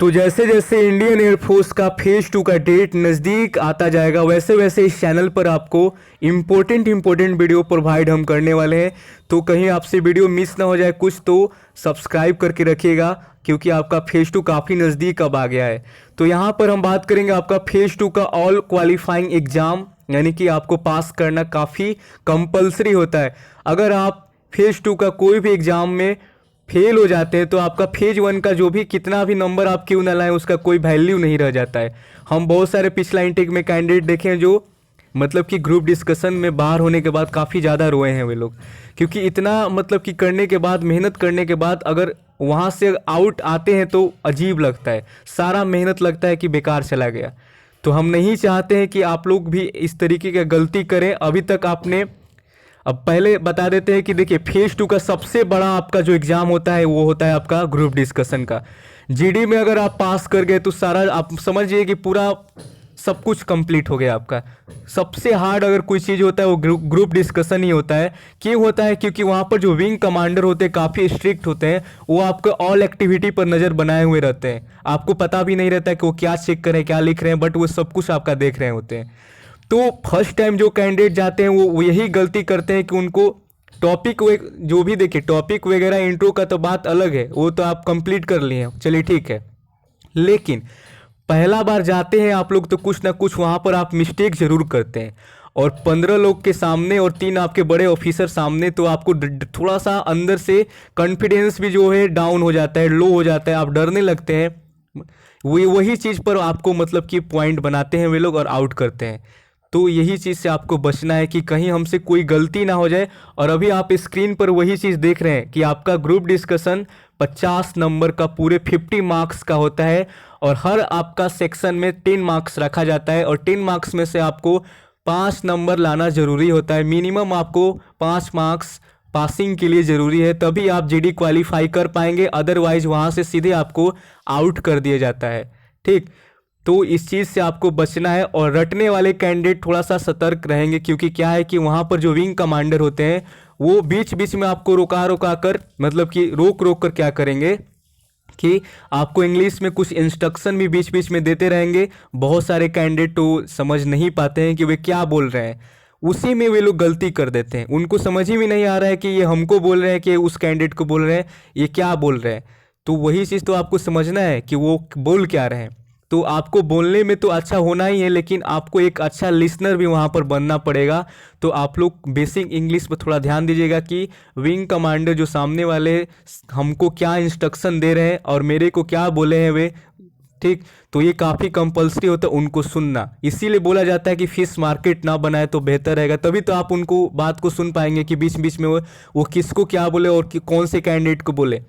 तो जैसे जैसे इंडियन एयरफोर्स का फेज 2 का डेट नज़दीक आता जाएगा वैसे वैसे इस चैनल पर आपको इम्पोर्टेंट वीडियो प्रोवाइड हम करने वाले हैं। तो कहीं आपसे वीडियो मिस ना हो जाए कुछ तो सब्सक्राइब करके रखिएगा, क्योंकि आपका फेज 2 काफ़ी नज़दीक अब आ गया है। तो यहाँ पर हम बात करेंगे आपका फेज 2 का ऑल क्वालिफाइंग एग्ज़ाम, यानी कि आपको पास करना काफ़ी कंपलसरी होता है। अगर आप फेज 2 का कोई भी एग्ज़ाम में फेल हो जाते हैं तो आपका फेज 1 का जो भी कितना भी नंबर आप क्यों ना लाएं उसका कोई वैल्यू नहीं रह जाता है। हम बहुत सारे पिछला इनटेक में कैंडिडेट देखे हैं जो मतलब कि ग्रुप डिस्कशन में बाहर होने के बाद काफ़ी ज़्यादा रोए हैं वे लोग, क्योंकि इतना मतलब कि करने के बाद, मेहनत करने के बाद अगर वहाँ से आउट आते हैं तो अजीब लगता है, सारा मेहनत लगता है कि बेकार चला गया। तो हम नहीं चाहते हैं कि आप लोग भी इस तरीके की गलती करें। अभी तक आपने, अब पहले बता देते हैं कि देखिए फेज 2 का सबसे बड़ा आपका जो एग्ज़ाम होता है वो होता है आपका ग्रुप डिस्कशन का। जीडी में अगर आप पास कर गए तो सारा आप समझिए कि पूरा सब कुछ कंप्लीट हो गया आपका। सबसे हार्ड अगर कोई चीज़ होता है वो ग्रुप डिस्कशन ही होता है। क्यों होता है? क्योंकि वहाँ पर जो विंग कमांडर होते हैं काफ़ी स्ट्रिक्ट होते हैं, वो आपको ऑल एक्टिविटी पर नज़र बनाए हुए रहते हैं। आपको पता भी नहीं रहता है कि वो क्या चेक कर रहे हैं, क्या लिख रहे हैं, बट वो सब कुछ आपका देख रहे होते हैं। तो फर्स्ट टाइम जो कैंडिडेट जाते हैं वो यही गलती करते हैं कि उनको टॉपिक जो भी, देखिए टॉपिक वगैरह इंट्रो का तो बात अलग है, वो तो आप कंप्लीट कर लिए हैं, चलिए ठीक है। लेकिन पहला बार जाते हैं आप लोग तो कुछ ना कुछ वहाँ पर आप मिस्टेक ज़रूर करते हैं, और 15 लोग के सामने और 3 आपके बड़े ऑफिसर सामने तो आपको थोड़ा सा अंदर से कॉन्फिडेंस भी जो है डाउन हो जाता है, लो हो जाता है, आप डरने लगते हैं। वही चीज़ पर आपको मतलब कि पॉइंट बनाते हैं वे लोग और आउट करते हैं। तो यही चीज़ से आपको बचना है कि कहीं हमसे कोई गलती ना हो जाए। और अभी आप स्क्रीन पर वही चीज़ देख रहे हैं कि आपका ग्रुप डिस्कशन 50 नंबर का पूरे 50 मार्क्स का होता है, और हर आपका सेक्शन में 10 मार्क्स रखा जाता है, और 10 मार्क्स में से आपको 5 नंबर लाना ज़रूरी होता है। मिनिमम आपको 5 मार्क्स पासिंग के लिए ज़रूरी है, तभी आप जीडी क्वालिफाई कर पाएंगे, अदरवाइज वहाँ से सीधे आपको आउट कर दिया जाता है। ठीक, तो इस चीज़ से आपको बचना है। और रटने वाले कैंडिडेट थोड़ा सा सतर्क रहेंगे, क्योंकि क्या है कि वहाँ पर जो विंग कमांडर होते हैं वो बीच बीच में आपको रोका रोका कर, मतलब कि रोक रोक कर क्या करेंगे कि आपको इंग्लिश में कुछ इंस्ट्रक्शन भी बीच बीच में देते रहेंगे। बहुत सारे कैंडिडेट तो समझ नहीं पाते हैं कि वे क्या बोल रहे हैं, उसी में वे लोग गलती कर देते हैं। उनको समझ ही में नहीं आ रहा है कि ये हमको बोल रहे हैं कि उस कैंडिडेट को बोल रहे हैं, ये क्या बोल रहे हैं। तो वही चीज़ तो आपको समझना है कि वो बोल क्या रहे हैं। तो आपको बोलने में तो अच्छा होना ही है, लेकिन आपको एक अच्छा लिसनर भी वहाँ पर बनना पड़ेगा। तो आप लोग बेसिक इंग्लिश पर थोड़ा ध्यान दीजिएगा कि विंग कमांडर जो सामने वाले हमको क्या इंस्ट्रक्शन दे रहे हैं और मेरे को क्या बोले हैं वे। ठीक, तो ये काफ़ी कंपलसरी होता है उनको सुनना। इसीलिए बोला जाता है कि फिश मार्केट ना बनाए तो बेहतर रहेगा, तभी तो आप उनको बात को सुन पाएंगे कि बीच बीच में वो किसको क्या बोले और कौन से कैंडिडेट को बोले।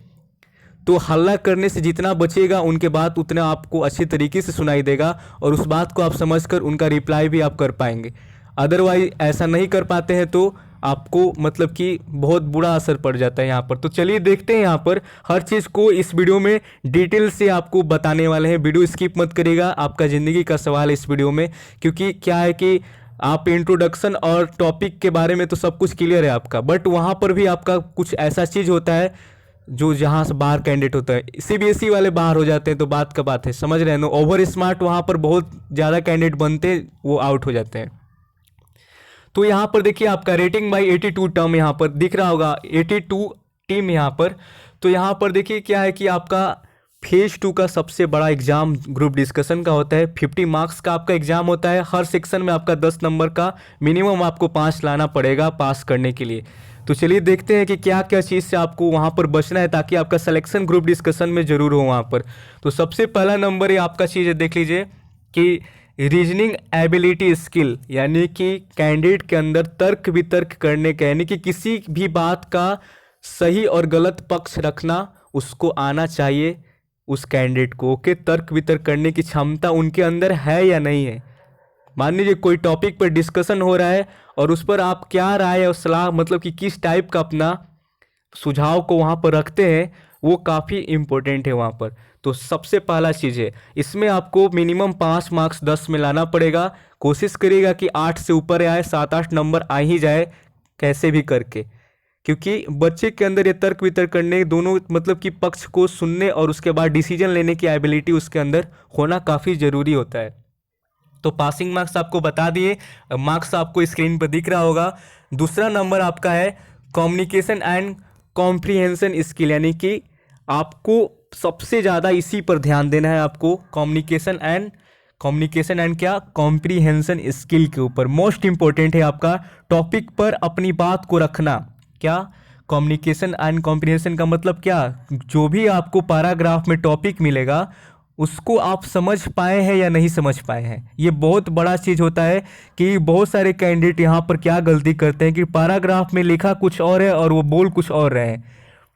तो हल्ला करने से जितना बचेगा उनके बात उतना आपको अच्छे तरीके से सुनाई देगा, और उस बात को आप समझकर उनका रिप्लाई भी आप कर पाएंगे। अदरवाइज ऐसा नहीं कर पाते हैं तो आपको मतलब कि बहुत बुरा असर पड़ जाता है यहाँ पर। तो चलिए देखते हैं, यहाँ पर हर चीज़ को इस वीडियो में डिटेल से आपको बताने वाले हैं। वीडियो स्किप मत करिएगा, आपका ज़िंदगी का सवाल है इस वीडियो में। क्योंकि क्या है कि आप इंट्रोडक्शन और टॉपिक के बारे में तो सब कुछ क्लियर है आपका, बट वहाँ पर भी आपका कुछ ऐसा चीज़ होता है जो जहाँ से बाहर कैंडिडेट होता है, सीबीएसई वाले बाहर हो जाते हैं तो बात का बात है, समझ रहे हैं ना। ओवर स्मार्ट वहाँ पर बहुत ज़्यादा कैंडिडेट बनते हैं, वो आउट हो जाते हैं। तो यहाँ पर देखिए आपका रेटिंग बाई 82 टर्म यहाँ पर दिख रहा होगा, 82 टीम यहाँ पर। तो यहाँ पर देखिए क्या है कि आपका फेज 2 का सबसे बड़ा एग्जाम ग्रुप डिस्कशन का होता है। 50 मार्क्स का आपका एग्जाम होता है, हर सेक्शन में आपका 10 नंबर का मिनिमम आपको 5 लाना पड़ेगा पास करने के लिए। तो चलिए देखते हैं कि क्या क्या चीज़ से आपको वहाँ पर बचना है ताकि आपका सिलेक्शन ग्रुप डिस्कशन में ज़रूर हो वहाँ पर। तो सबसे पहला नंबर ये आपका चीज़ है, देख लीजिए कि रीजनिंग एबिलिटी स्किल, यानी कि कैंडिडेट के अंदर तर्क वितर्क करने का, यानी कि किसी भी बात का सही और गलत पक्ष रखना उसको आना चाहिए उस कैंडिडेट को। ओके, तर्क वितर्क करने की क्षमता उनके अंदर है या नहीं है। मान लीजिए कोई टॉपिक पर डिस्कशन हो रहा है और उस पर आप क्या राय और सलाह, मतलब कि किस टाइप का अपना सुझाव को वहाँ पर रखते हैं, वो काफ़ी इम्पोर्टेंट है वहाँ पर। तो सबसे पहला चीज़ है, इसमें आपको मिनिमम 5 मार्क्स 10 में लाना पड़ेगा। कोशिश करिएगा कि 8 से ऊपर आए, 7-8 नंबर आ ही जाए कैसे भी करके, क्योंकि बच्चे के अंदर ये तर्क वितर्क करने दोनों मतलब कि पक्ष को सुनने और उसके बाद डिसीजन लेने की एबिलिटी उसके अंदर होना काफ़ी ज़रूरी होता है। तो पासिंग मार्क्स आपको बता दिए, मार्क्स आपको स्क्रीन पर दिख रहा होगा। दूसरा नंबर आपका है कम्युनिकेशन एंड कॉम्प्रिहेंशन स्किल, यानी कि आपको सबसे ज़्यादा इसी पर ध्यान देना है आपको, कम्युनिकेशन एंड क्या कॉम्प्रिहेंशन स्किल के ऊपर मोस्ट इंपॉर्टेंट है आपका। टॉपिक पर अपनी बात को रखना, क्या कम्युनिकेशन एंड कॉम्प्रिहेंशन का मतलब क्या, जो भी आपको पैराग्राफ में टॉपिक मिलेगा उसको आप समझ पाए हैं या नहीं समझ पाए हैं। ये बहुत बड़ा चीज़ होता है कि बहुत सारे कैंडिडेट यहाँ पर क्या गलती करते हैं कि पैराग्राफ में लिखा कुछ और है और वो बोल कुछ और रहे हैं।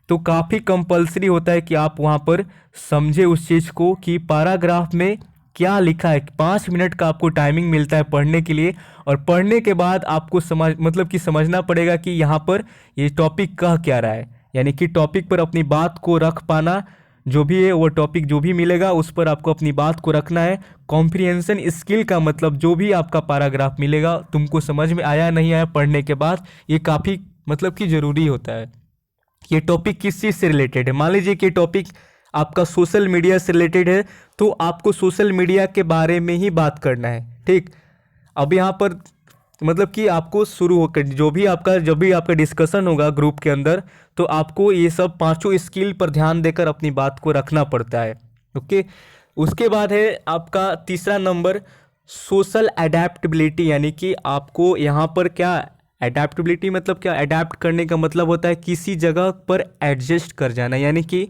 तो काफ़ी कंपलसरी होता है कि आप वहाँ पर समझे उस चीज़ को कि पैराग्राफ में क्या लिखा है। 5 मिनट का आपको टाइमिंग मिलता है पढ़ने के लिए, और पढ़ने के बाद आपको समझना पड़ेगा कि यहाँ पर ये टॉपिक कह क्या रहा है, यानी कि टॉपिक पर अपनी बात को रख पाना, जो भी है वो टॉपिक जो भी मिलेगा उस पर आपको अपनी बात को रखना है। कॉम्प्रिहेंशन स्किल का मतलब जो भी आपका पैराग्राफ मिलेगा तुमको समझ में आया नहीं आया पढ़ने के बाद, ये काफ़ी मतलब कि ज़रूरी होता है। ये टॉपिक किस चीज़ से रिलेटेड है, मान लीजिए कि टॉपिक आपका सोशल मीडिया से रिलेटेड है, तो आपको सोशल मीडिया के बारे में ही बात करना है, ठीक। अब यहाँ पर मतलब कि आपको शुरू होकर जब भी आपका डिस्कशन होगा ग्रुप के अंदर, तो आपको ये सब पांचों स्किल पर ध्यान देकर अपनी बात को रखना पड़ता है। ओके, उसके बाद है आपका तीसरा नंबर सोशल एडेप्टबिलिटी, यानी कि आपको यहाँ पर क्या एडेप्टबिलिटी मतलब क्या, अडेप्ट करने का मतलब होता है किसी जगह पर एडजस्ट कर जाना। यानी कि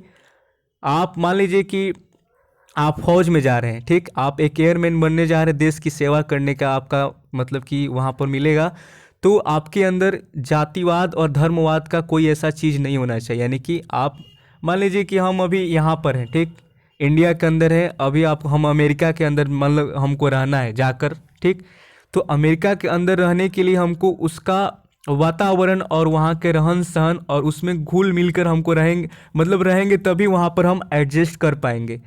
आप मान लीजिए कि आप फौज में जा रहे हैं, ठीक, आप एक एयरमैन बनने जा रहे हैं, देश की सेवा करने का आपका मतलब कि वहाँ पर मिलेगा, तो आपके अंदर जातिवाद और धर्मवाद का कोई ऐसा चीज़ नहीं होना चाहिए। यानी कि आप मान लीजिए कि हम अभी यहाँ पर हैं, ठीक, इंडिया के अंदर है, अभी हम अमेरिका के अंदर मतलब हमको रहना है जाकर, ठीक, तो अमेरिका के अंदर रहने के लिए हमको उसका वातावरण और वहाँ के रहन सहन और उसमें घुल मिलकर हमको रहेंगे तभी वहाँ पर हम एडजस्ट कर पाएंगे।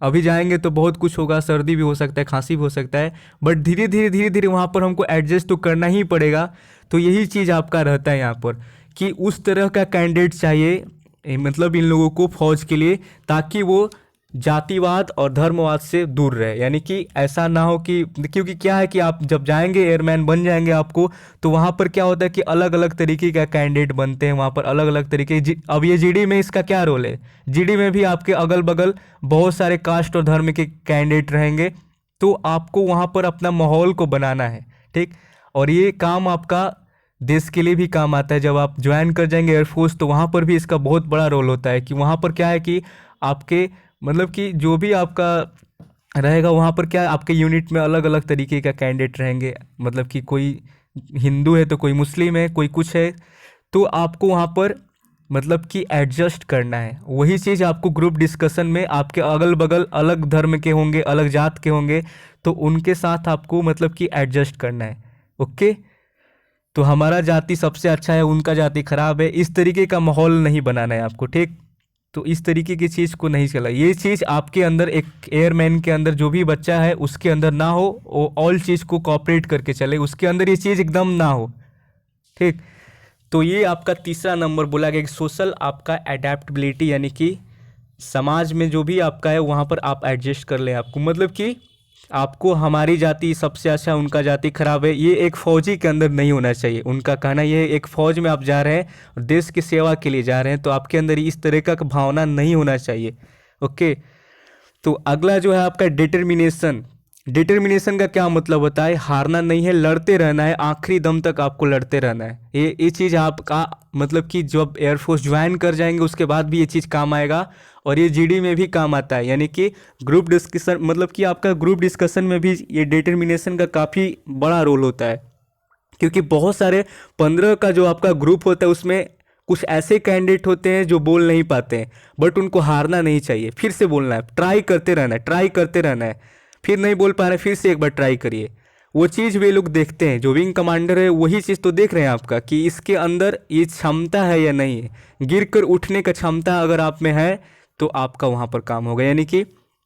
अभी जाएंगे तो बहुत कुछ होगा, सर्दी भी हो सकता है, खांसी भी हो सकता है, बट धीरे धीरे वहाँ पर हमको एडजस्ट तो करना ही पड़ेगा। तो यही चीज़ आपका रहता है यहाँ पर कि उस तरह का कैंडिडेट चाहिए मतलब इन लोगों को फौज के लिए, ताकि वो जातिवाद और धर्मवाद से दूर रहे। यानी कि ऐसा ना हो कि, क्योंकि क्या है कि आप जब जाएंगे एयरमैन बन जाएंगे आपको, तो वहाँ पर क्या होता है कि अलग अलग तरीके का कैंडिडेट बनते हैं, वहाँ पर अलग अलग तरीके अब ये जीडी में इसका क्या रोल है, जीडी में भी आपके अगल बगल बहुत सारे कास्ट और धर्म के कैंडिडेट रहेंगे, तो आपको वहाँ पर अपना माहौल को बनाना है, ठीक। और ये काम आपका देश के लिए भी काम आता है। जब आप ज्वाइन कर जाएंगे एयरफोर्स, तो वहाँ पर भी इसका बहुत बड़ा रोल होता है कि वहाँ पर क्या है कि आपके मतलब कि जो भी आपका रहेगा वहाँ पर क्या आपके यूनिट में अलग अलग तरीके का कैंडिडेट रहेंगे, मतलब कि कोई हिंदू है तो कोई मुस्लिम है, कोई कुछ है, तो आपको वहाँ पर मतलब कि एडजस्ट करना है। वही चीज़ आपको ग्रुप डिस्कशन में आपके अगल बगल अलग धर्म के होंगे, अलग जात के होंगे, तो उनके साथ आपको मतलब कि एडजस्ट करना है। ओके, तो हमारा जाति सबसे अच्छा है, उनका जाति खराब है, इस तरीके का माहौल नहीं बनाना है आपको, ठीक। तो इस तरीके की चीज़ को नहीं चला, ये चीज़ आपके अंदर एक एयरमैन के अंदर जो भी बच्चा है उसके अंदर ना हो, वो ऑल चीज़ को कॉपरेट करके चले, उसके अंदर ये चीज़ एकदम ना हो, ठीक। तो ये आपका तीसरा नंबर बोला गया कि सोशल आपका एडेप्टबिलिटी, यानी कि समाज में जो भी आपका है वहाँ पर आप एडजस्ट कर लें। आपको मतलब कि आपको हमारी जाति सबसे अच्छा, उनका जाति खराब है, ये एक फौजी के अंदर नहीं होना चाहिए। उनका कहना ये है एक फौज में आप जा रहे हैं और देश की सेवा के लिए जा रहे हैं, तो आपके अंदर इस तरह का भावना नहीं होना चाहिए। ओके, तो अगला जो है आपका डिटर्मिनेशन। डिटर्मिनेशन का क्या मतलब होता है, हारना नहीं है, लड़ते रहना है, आखिरी दम तक आपको लड़ते रहना है। ये चीज़ आपका मतलब कि जब एयरफोर्स ज्वाइन कर जाएंगे उसके बाद भी ये चीज़ काम आएगा, और ये जीडी में भी काम आता है। यानी कि ग्रुप डिस्कशन मतलब कि आपका ग्रुप डिस्कशन में भी ये डिटर्मिनेशन का काफ़ी बड़ा रोल होता है, क्योंकि बहुत सारे 15 का जो आपका ग्रुप होता है उसमें कुछ ऐसे कैंडिडेट होते हैं जो बोल नहीं पाते हैं, बट उनको हारना नहीं चाहिए, फिर से बोलना है, ट्राई करते रहना है, ट्राई करते रहना है, फिर नहीं बोल पा रहे फिर से एक बार ट्राई करिए। वो चीज़ वे लोग देखते हैं, जो विंग कमांडर है वही चीज़ तो देख रहे हैं आपका कि इसके अंदर ये क्षमता है या नहीं है। गिर कर उठने का क्षमता अगर आप में है तो आपका वहाँ पर काम होगा, यानी कि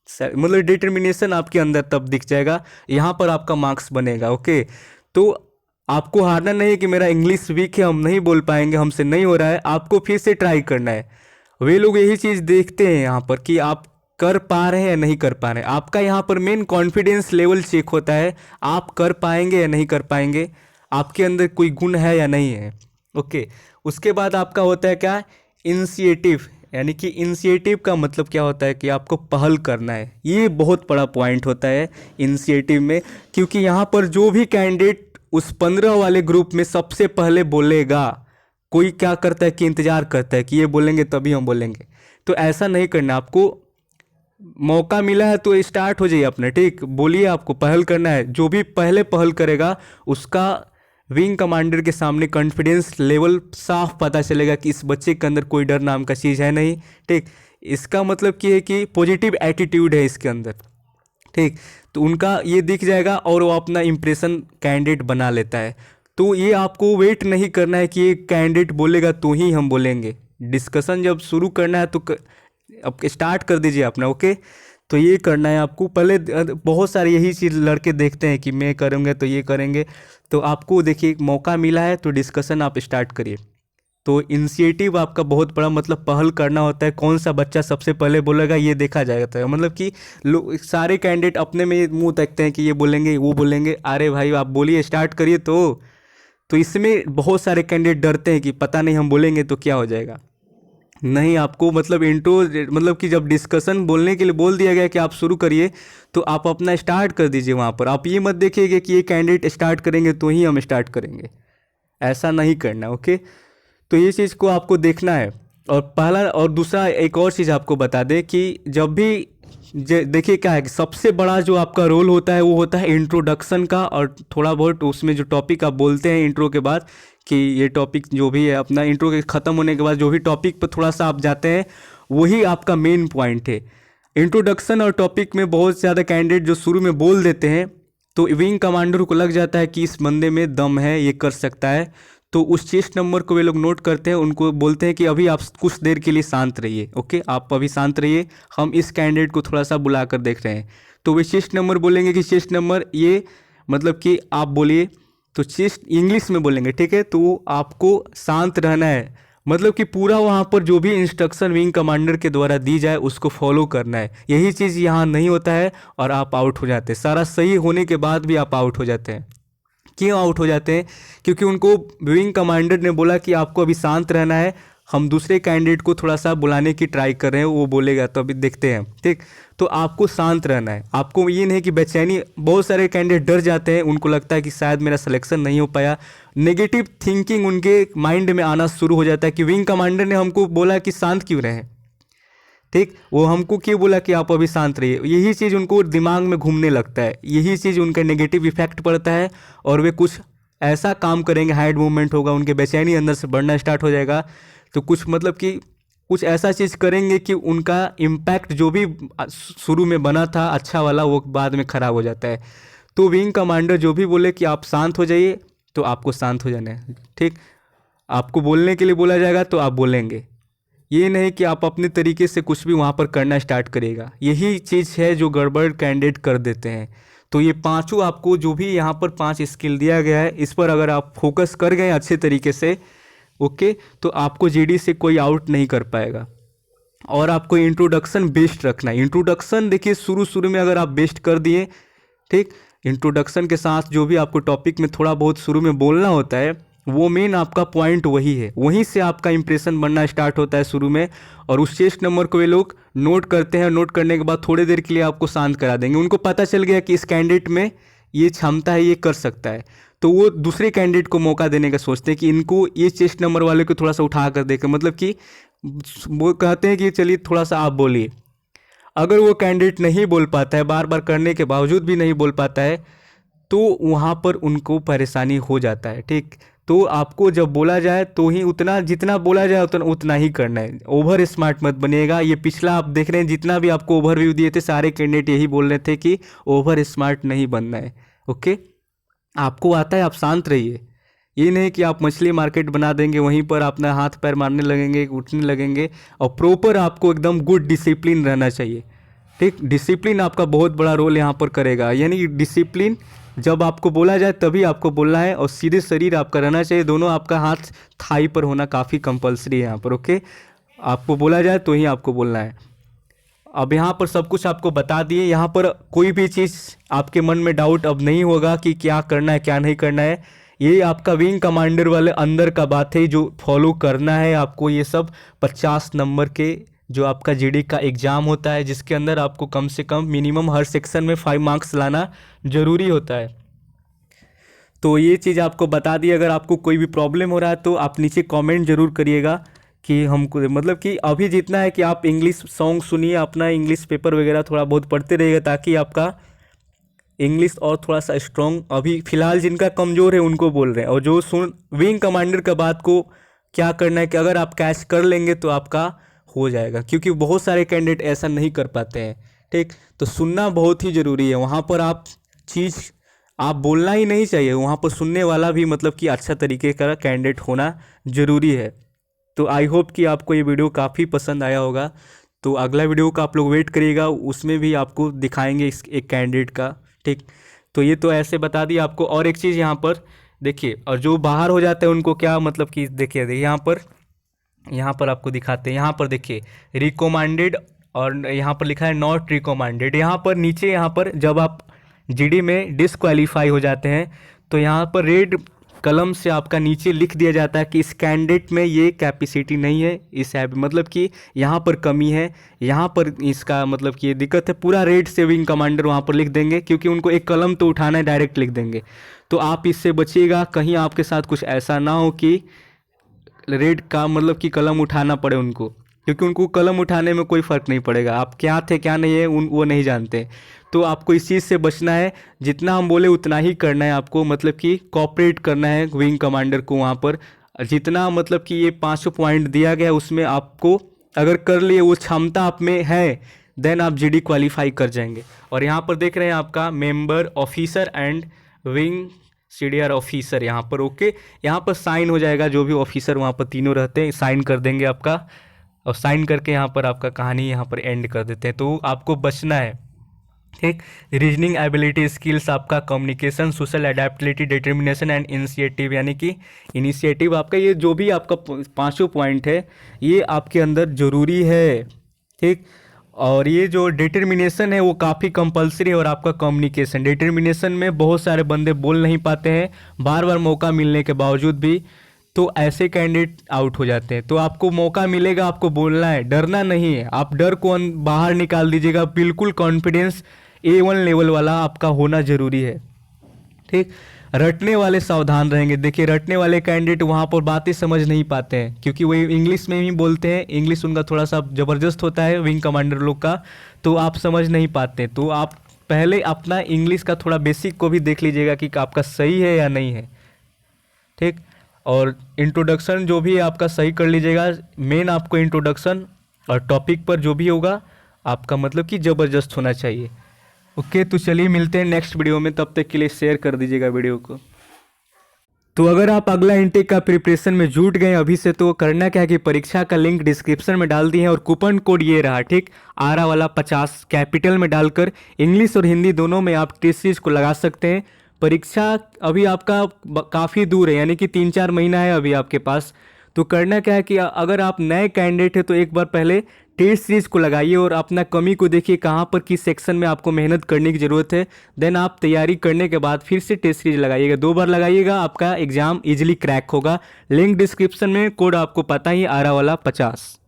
मतलब डिटर्मिनेशन आपके अंदर तब दिख जाएगा, यहाँ पर आपका मार्क्स बनेगा। ओके, तो आपको हारना नहीं है कि मेरा इंग्लिश वीक है, हम नहीं बोल पाएंगे, हमसे नहीं हो रहा है, आपको फिर से ट्राई करना है। वे लोग यही चीज़ देखते हैं यहाँ पर कि आप कर पा रहे हैं या नहीं कर पा रहे हैं। आपका यहाँ पर मेन कॉन्फिडेंस लेवल चेक होता है, आप कर पाएंगे या नहीं कर पाएंगे, आपके अंदर कोई गुण है या नहीं है। ओके, उसके बाद आपका होता है क्या, इनिशिएटिव। यानी कि इनिशिएटिव का मतलब क्या होता है कि आपको पहल करना है। ये बहुत बड़ा पॉइंट होता है इनिशिएटिव में, क्योंकि यहाँ पर जो भी कैंडिडेट उस 15 वाले ग्रुप में सबसे पहले बोलेगा, कोई क्या करता है कि इंतज़ार करता है कि ये बोलेंगे तभी हम बोलेंगे। तो ऐसा नहीं करना, आपको मौका मिला है तो स्टार्ट हो जाइए अपने, ठीक, बोलिए, आपको पहल करना है। जो भी पहले पहल करेगा उसका विंग कमांडर के सामने कॉन्फिडेंस लेवल साफ पता चलेगा कि इस बच्चे के अंदर कोई डर नाम का चीज़ है नहीं, ठीक। इसका मतलब क्या है कि पॉजिटिव एटीट्यूड है इसके अंदर, ठीक। तो उनका ये दिख जाएगा और वो अपना इम्प्रेशन कैंडिडेट बना लेता है। तो ये आपको वेट नहीं करना है कि ये कैंडिडेट बोलेगा तो ही हम बोलेंगे। डिस्कशन जब शुरू करना है तो अब स्टार्ट कर दीजिए अपना। ओके, तो ये करना है आपको। पहले बहुत सारे यही चीज़ लड़के देखते हैं कि मैं करूँगा तो ये करेंगे, तो आपको देखिए मौका मिला है तो डिस्कशन आप स्टार्ट करिए। तो इनिशिएटिव आपका बहुत बड़ा मतलब पहल करना होता है, कौन सा बच्चा सबसे पहले बोलेगा ये देखा जाएगा। मतलब कि लोग सारे कैंडिडेट अपने में मुंह देखते हैं कि ये बोलेंगे वो बोलेंगे, अरे भाई आप बोलिए, स्टार्ट करिए। तो इसमें बहुत सारे कैंडिडेट डरते हैं कि पता नहीं हम बोलेंगे तो क्या हो जाएगा। नहीं, आपको मतलब इंट्रो, मतलब कि जब डिस्कशन बोलने के लिए बोल दिया गया कि आप शुरू करिए तो आप अपना स्टार्ट कर दीजिए वहाँ पर। आप ये मत देखिएगा कि ये कैंडिडेट स्टार्ट करेंगे तो ही हम स्टार्ट करेंगे, ऐसा नहीं करना। ओके, तो ये चीज़ को आपको देखना है। और पहला और दूसरा एक और चीज़ आपको बता दें कि जब भी देखिए क्या है कि सबसे बड़ा जो आपका रोल होता है वो होता है इंट्रोडक्शन का, और थोड़ा बहुत उसमें जो टॉपिक आप बोलते हैं इंट्रो के बाद कि ये टॉपिक जो भी है अपना इंट्रो के ख़त्म होने के बाद जो भी टॉपिक पर थोड़ा सा आप जाते हैं वही आपका मेन पॉइंट है। इंट्रोडक्शन और टॉपिक में बहुत ज़्यादा कैंडिडेट जो शुरू में बोल देते हैं तो विंग कमांडर को लग जाता है कि इस बंदे में दम है, ये कर सकता है। तो उस चेस्ट नंबर को वे लोग नोट करते हैं, उनको बोलते हैं कि अभी आप कुछ देर के लिए शांत रहिए। ओके, आप अभी शांत रहिए, हम इस कैंडिडेट को थोड़ा सा बुला कर देख रहे हैं। तो वे चेस्ट नंबर बोलेंगे कि चेस्ट नंबर ये, मतलब कि आप बोलिए, तो चेस्ट इंग्लिश में बोलेंगे, ठीक है। तो आपको शांत रहना है, मतलब कि पूरा वहाँ पर जो भी इंस्ट्रक्शन विंग कमांडर के द्वारा दी जाए उसको फॉलो करना है। यही चीज़ यहाँ नहीं होता है और आप आउट हो जाते हैं। सारा सही होने के बाद भी आप आउट हो जाते हैं। क्यों आउट हो जाते हैं? क्योंकि उनको विंग कमांडर ने बोला कि आपको अभी शांत रहना है, हम दूसरे कैंडिडेट को थोड़ा सा बुलाने की ट्राई कर रहे हैं, वो बोलेगा तो अभी देखते हैं, ठीक। तो आपको शांत रहना है, आपको ये नहीं कि बेचैनी। बहुत सारे कैंडिडेट डर जाते हैं, उनको लगता है कि शायद मेरा सिलेक्शन नहीं हो पाया, नेगेटिव थिंकिंग उनके माइंड में आना शुरू हो जाता है कि विंग कमांडर ने हमको बोला कि शांत क्यों रहे, ठीक, वो हमको क्यों बोला कि आप अभी शांत रहिए। यही चीज़ उनको दिमाग में घूमने लगता है, यही चीज़ उनका नेगेटिव इफेक्ट पड़ता है और वे कुछ ऐसा काम करेंगे, हाइड मूवमेंट होगा, उनके बेचैनी अंदर से बढ़ना स्टार्ट हो जाएगा। तो कुछ मतलब कि कुछ ऐसा चीज़ करेंगे कि उनका इम्पैक्ट जो भी शुरू में बना था अच्छा वाला वो बाद में ख़राब हो जाता है। तो विंग कमांडर जो भी बोले कि आप शांत हो जाइए तो आपको शांत हो जाना है, ठीक। आपको बोलने के लिए बोला जाएगा तो आप बोलेंगे, ये नहीं कि आप अपने तरीके से कुछ भी वहाँ पर करना स्टार्ट करिएगा। यही चीज़ है जो गड़बड़ कैंडिडेट कर देते हैं। तो ये पांचों आपको जो भी यहाँ पर 5 स्किल दिया गया है, इस पर अगर आप फोकस कर गए अच्छे तरीके से, ओके, तो आपको जीडी से कोई आउट नहीं कर पाएगा। और आपको इंट्रोडक्शन बेस्ट रखना है। इंट्रोडक्शन देखिए शुरू में अगर आप बेस्ट कर दिए, ठीक, इंट्रोडक्शन के साथ जो भी आपको टॉपिक में थोड़ा बहुत शुरू में बोलना होता है वो मेन आपका पॉइंट वही है, वहीं से आपका इंप्रेशन बनना स्टार्ट होता है शुरू में। और उस चेस्ट नंबर को वे लोग नोट करते हैं, नोट करने के बाद थोड़ी देर के लिए आपको शांत करा देंगे। उनको पता चल गया कि इस कैंडिडेट में ये क्षमता है, ये कर सकता है, तो वो दूसरे कैंडिडेट को मौका देने का सोचते हैं कि इनको ये चेस्ट नंबर वाले को थोड़ा सा उठा कर देकर, मतलब कि वो कहते हैं कि चलिए थोड़ा सा आप बोलिए। अगर वो कैंडिडेट नहीं बोल पाता है, बार बार करने के बावजूद भी नहीं बोल पाता है, तो वहाँ पर उनको परेशानी हो जाता है, ठीक। तो आपको जब बोला जाए तो ही उतना, जितना बोला जाए उतना ही करना है। ओवर स्मार्ट मत बनिएगा। ये पिछला आप देख रहे हैं जितना भी आपको ओवरव्यू दिए थे, सारे कैंडिडेट यही बोल रहे थे कि ओवर स्मार्ट नहीं बनना है। ओके, आपको आता है, आप शांत रहिए। ये नहीं कि आप मछली मार्केट बना देंगे, वहीं पर अपना हाथ पैर मारने लगेंगे, उठने लगेंगे। और प्रॉपर आपको एकदम गुड डिसिप्लिन रहना चाहिए, ठीक। डिसिप्लिन आपका बहुत बड़ा रोल यहाँ पर करेगा। यानी डिसिप्लिन जब आपको बोला जाए तभी आपको बोलना है, और सीधे शरीर आपका रहना चाहिए, दोनों आपका हाथ थाई पर होना काफ़ी कंपलसरी है यहाँ पर। ओके, आपको बोला जाए तो ही आपको बोलना है। अब यहाँ पर सब कुछ आपको बता दिए, यहाँ पर कोई भी चीज़ आपके मन में डाउट अब नहीं होगा कि क्या करना है क्या नहीं करना है। ये आपका विंग कमांडर वाले अंदर का बात है जो फॉलो करना है आपको। ये सब 50 नंबर के जो आपका जीडी का एग्ज़ाम होता है, जिसके अंदर आपको कम से कम मिनिमम हर सेक्शन में 5 मार्क्स लाना ज़रूरी होता है। तो ये चीज़ आपको बता दी। अगर आपको कोई भी प्रॉब्लम हो रहा है तो आप नीचे कमेंट जरूर करिएगा कि हमको मतलब कि अभी जितना है कि आप इंग्लिश सॉन्ग सुनिए, अपना इंग्लिश पेपर वगैरह थोड़ा बहुत पढ़ते रहिएगा, ताकि आपका इंग्लिश और थोड़ा सा स्ट्रॉन्ग। अभी फ़िलहाल जिनका कमज़ोर है उनको बोल रहे हैं, और जो सुन विंग कमांडर का बात को क्या करना है कि अगर आप कैच कर लेंगे तो आपका हो जाएगा, क्योंकि बहुत सारे कैंडिडेट ऐसा नहीं कर पाते हैं। ठीक, तो सुनना बहुत ही ज़रूरी है। वहाँ पर आप चीज़ आप बोलना ही नहीं चाहिए, वहाँ पर सुनने वाला भी मतलब कि अच्छा तरीके का कैंडिडेट होना ज़रूरी है। तो आई होप कि आपको ये वीडियो काफ़ी पसंद आया होगा। तो अगला वीडियो का आप लोग वेट करिएगा, उसमें भी आपको दिखाएंगे इस एक कैंडिडेट का। ठीक, तो ये तो ऐसे बता दिया आपको। और एक चीज़ यहाँ पर देखिए, और जो बाहर हो जाते हैं उनको क्या मतलब कि देखिए यहाँ पर आपको दिखाते हैं। यहाँ पर देखिए रिकमेंडेड, और यहाँ पर लिखा है नॉट रिकमेंडेड। यहाँ पर नीचे यहाँ पर जब आप जीडी में डिसक्वालीफाई हो जाते हैं तो यहाँ पर रेड कलम से आपका नीचे लिख दिया जाता है कि इस कैंडिडेट में ये कैपेसिटी नहीं है, इस ऐप मतलब कि यहाँ पर कमी है, यहाँ पर इसका मतलब कि ये दिक्कत है। पूरा रेड से विंग कमांडर वहाँ पर लिख देंगे, क्योंकि उनको एक कलम तो उठाना है, डायरेक्ट लिख देंगे। तो आप इससे बचिएगा, कहीं आपके साथ कुछ ऐसा ना हो कि रेड का मतलब कि कलम उठाना पड़े उनको, क्योंकि उनको कलम उठाने में कोई फ़र्क नहीं पड़ेगा। आप क्या थे क्या नहीं है वो नहीं जानते। तो आपको इस चीज़ से बचना है, जितना हम बोले उतना ही करना है आपको, मतलब कि कोऑपरेट करना है विंग कमांडर को वहाँ पर। जितना मतलब कि ये 5 पॉइंट दिया गया उसमें आपको अगर कर लिए, वो क्षमता आप में है, देन आप जीडी क्वालिफाई कर जाएंगे। और यहाँ पर देख रहे हैं आपका member officer and wing CDR officer यहाँ पर। ओके, यहाँ पर साइन हो जाएगा, जो भी ऑफिसर वहाँ पर तीनों रहते हैं साइन कर देंगे आपका, और साइन करके यहाँ पर आपका कहानी यहाँ पर एंड कर देते हैं। तो आपको बचना है। ठीक, रीजनिंग एबिलिटी स्किल्स आपका, communication, social adaptability, determination and initiative, यानी कि इनिशिएटिव आपका, ये जो भी आपका 5 पॉइंट है ये आपके अंदर ज़रूरी है। ठीक, और ये जो डिटर्मिनेशन है वो काफ़ी कंपलसरी है। और आपका कम्युनिकेशन, डिटर्मिनेशन में बहुत सारे बंदे बोल नहीं पाते हैं बार बार मौका मिलने के बावजूद भी, तो ऐसे कैंडिडेट आउट हो जाते हैं। तो आपको मौका मिलेगा, आपको बोलना है, डरना नहीं है। आप डर को बाहर निकाल दीजिएगा, बिल्कुल कॉन्फिडेंस A1 लेवल वाला आपका होना ज़रूरी है। ठीक, रटने वाले सावधान रहेंगे। देखिए रटने वाले कैंडिडेट वहाँ पर बातें समझ नहीं पाते हैं, क्योंकि वो इंग्लिश में ही बोलते हैं, इंग्लिश उनका थोड़ा सा ज़बरदस्त होता है विंग कमांडर लोग का, तो आप समझ नहीं पाते। तो आप पहले अपना इंग्लिश का थोड़ा बेसिक को भी देख लीजिएगा कि आपका सही है या नहीं है। ठीक, और इंट्रोडक्शन जो भी है आपका सही कर लीजिएगा। मेन आपको इंट्रोडक्शन और टॉपिक पर जो भी होगा आपका मतलब कि ज़बरदस्त होना चाहिए। ओके, तो चलिए मिलते हैं नेक्स्ट वीडियो में, तब तक के लिए शेयर कर दीजिएगा वीडियो को। तो अगर आप अगला इनटेक का प्रिपरेशन में जुट गए अभी से, तो करना क्या है कि परीक्षा का लिंक डिस्क्रिप्शन में डाल दिए हैं, और कूपन कोड ये रहा। ठीक, आरा वाला 50 कैपिटल में डालकर इंग्लिश और हिंदी दोनों में आप टेस्ट सीरीज को लगा सकते हैं। परीक्षा अभी आपका काफ़ी दूर है, यानी कि 3-4 महीना है अभी आपके पास। तो करना क्या है कि अगर आप नए कैंडिडेट हैं तो एक बार पहले टेस्ट सीरीज को लगाइए और अपना कमी को देखिए, कहाँ पर किस सेक्शन में आपको मेहनत करने की ज़रूरत है। देन आप तैयारी करने के बाद फिर से टेस्ट सीरीज लगाइएगा, 2 बार लगाइएगा, आपका एग्जाम इजीली क्रैक होगा। लिंक डिस्क्रिप्शन में, कोड आपको पता ही, आरा वाला 50।